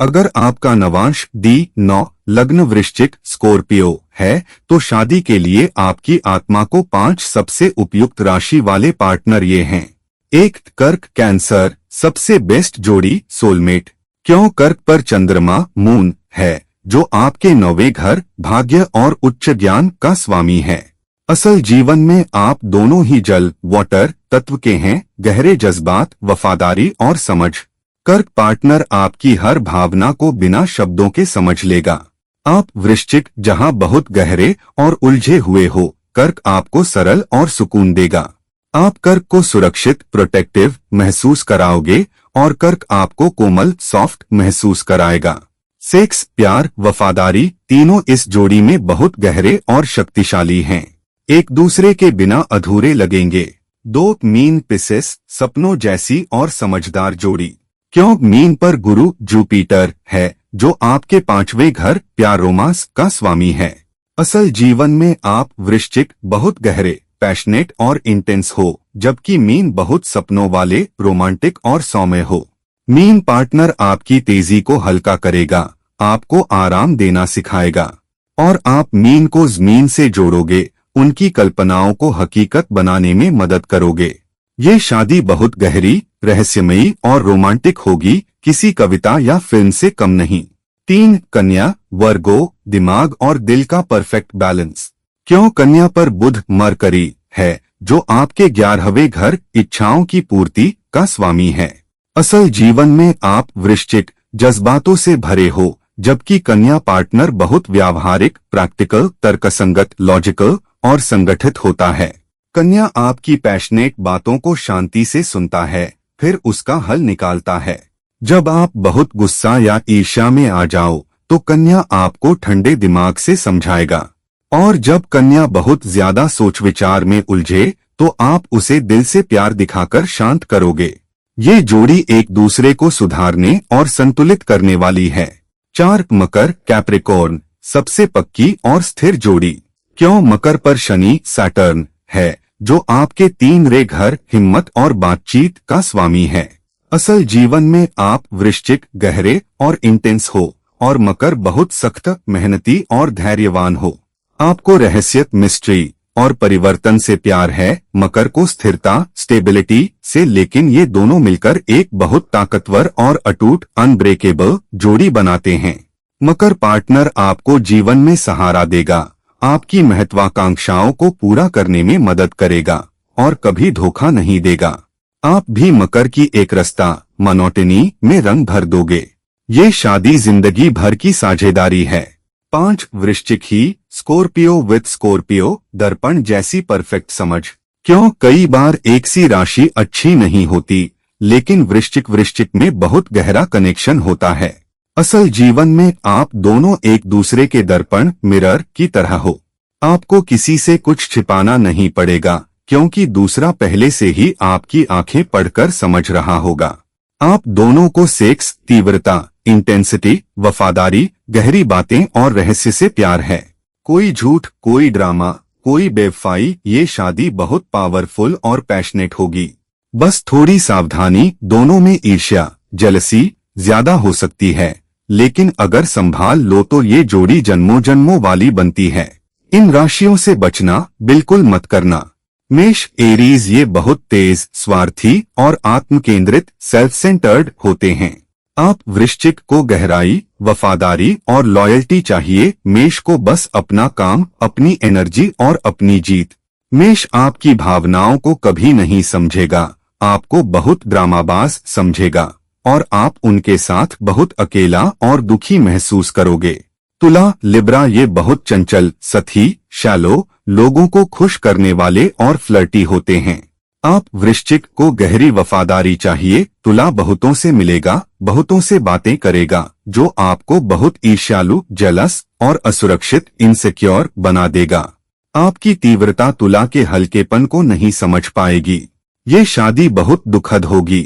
अगर आपका नवांश D9 लग्न वृश्चिक स्कॉर्पियो है तो शादी के लिए आपकी आत्मा को 5 सबसे उपयुक्त राशि वाले पार्टनर ये हैं। 1 कर्क कैंसर, सबसे बेस्ट जोड़ी सोलमेट। क्यों? कर्क पर चंद्रमा मून है जो आपके 9वें घर भाग्य और उच्च ज्ञान का स्वामी है। असल जीवन में आप दोनों ही जल वाटर तत्व के हैं, गहरे जज्बात, वफादारी और समझ। कर्क पार्टनर आपकी हर भावना को बिना शब्दों के समझ लेगा। आप वृश्चिक जहां बहुत गहरे और उलझे हुए हो, कर्क आपको सरल और सुकून देगा। आप कर्क को सुरक्षित प्रोटेक्टिव महसूस कराओगे और कर्क आपको कोमल सॉफ्ट महसूस कराएगा। सेक्स, प्यार, वफादारी तीनों इस जोड़ी में बहुत गहरे और शक्तिशाली हैं। एक दूसरे के बिना अधूरे लगेंगे। 2 मीन पिसेस, सपनों जैसी और समझदार जोड़ी। क्यों? मीन पर गुरु जुपिटर है जो आपके 5वें घर प्यार रोमांस का स्वामी है। असल जीवन में आप वृश्चिक बहुत गहरे पैशनेट और इंटेंस हो, जबकि मीन बहुत सपनों वाले रोमांटिक और सौम्य हो। मीन पार्टनर आपकी तेजी को हल्का करेगा, आपको आराम देना सिखाएगा और आप मीन को ज़मीन से जोड़ोगे, उनकी कल्पनाओं को हकीकत बनाने में मदद करोगे। ये शादी बहुत गहरी, रहस्यमयी और रोमांटिक होगी, किसी कविता या फिल्म से कम नहीं। 3 कन्या वर्गो, दिमाग और दिल का परफेक्ट बैलेंस। क्यों? कन्या पर बुध मरकरी है जो आपके 11वें घर इच्छाओं की पूर्ति का स्वामी है। असल जीवन में आप वृश्चिक जज्बातों से भरे हो, जबकि कन्या पार्टनर बहुत व्यावहारिक, प्रैक्टिकल, तर्कसंगत, लॉजिकल और संगठित होता है। कन्या आपकी पैशनेट बातों को शांति से सुनता है, फिर उसका हल निकालता है। जब आप बहुत गुस्सा या ईर्ष्या में आ जाओ तो कन्या आपको ठंडे दिमाग से समझाएगा, और जब कन्या बहुत ज्यादा सोच विचार में उलझे तो आप उसे दिल से प्यार दिखाकर शांत करोगे। ये जोड़ी एक दूसरे को सुधारने और संतुलित करने वाली है। 4 मकर कैप्रिकॉर्न, सबसे पक्की और स्थिर जोड़ी। क्यों? मकर पर शनि सैटर्न है जो आपके 3वें घर हिम्मत और बातचीत का स्वामी है। असल जीवन में आप वृश्चिक गहरे और इंटेंस हो और मकर बहुत सख्त, मेहनती और धैर्यवान हो। आपको रहस्य, मिस्ट्री और परिवर्तन से प्यार है, मकर को स्थिरता, स्टेबिलिटी से, लेकिन ये दोनों मिलकर एक बहुत ताकतवर और अटूट अनब्रेकेबल जोड़ी बनाते हैं। मकर पार्टनर आपको जीवन में सहारा देगा, आपकी महत्वाकांक्षाओं को पूरा करने में मदद करेगा और कभी धोखा नहीं देगा। आप भी मकर की एक रास्ता मोनोटनी में रंग भर दोगे। ये शादी जिंदगी भर की साझेदारी है। 5 वृश्चिक ही स्कॉर्पियो विद स्कॉर्पियो, दर्पण जैसी परफेक्ट समझ। क्यों? कई बार एक सी राशि अच्छी नहीं होती, लेकिन वृश्चिक में बहुत गहरा कनेक्शन होता है। असल जीवन में आप दोनों एक दूसरे के दर्पण मिरर की तरह हो। आपको किसी से कुछ छिपाना नहीं पड़ेगा, क्योंकि दूसरा पहले से ही आपकी आंखें पढ़कर समझ रहा होगा। आप दोनों को सेक्स, तीव्रता, इंटेंसिटी, वफादारी, गहरी बातें और रहस्य से प्यार है। कोई झूठ, कोई ड्रामा, कोई बेवफाई, ये शादी बहुत पावरफुल और पैशनेट होगी। बस थोड़ी सावधानी, दोनों में ईर्ष्या, जेलसी ज्यादा हो सकती है, लेकिन अगर संभाल लो तो ये जोड़ी जन्मों जन्मों वाली बनती है। इन राशियों से बचना बिल्कुल मत करना। मेष एरीज, ये बहुत तेज, स्वार्थी और आत्मकेंद्रित सेल्फ सेंटर्ड होते हैं। आप वृश्चिक को गहराई, वफादारी और लॉयल्टी चाहिए, मेष को बस अपना काम, अपनी एनर्जी और अपनी जीत। मेष आपकी भावनाओं को कभी नहीं समझेगा, आपको बहुत ड्रामाबाज समझेगा और आप उनके साथ बहुत अकेला और दुखी महसूस करोगे। तुला लिब्रा, ये बहुत चंचल, सथी, शैलो, लोगों को खुश करने वाले और फ्लर्टी होते हैं। आप वृश्चिक को गहरी वफादारी चाहिए, तुला बहुतों से मिलेगा, बहुतों से बातें करेगा, जो आपको बहुत ईर्ष्यालु, जेलस और असुरक्षित इनसिक्योर बना देगा। आपकी तीव्रता तुला के हल्केपन को नहीं समझ पाएगी। ये शादी बहुत दुखद होगी।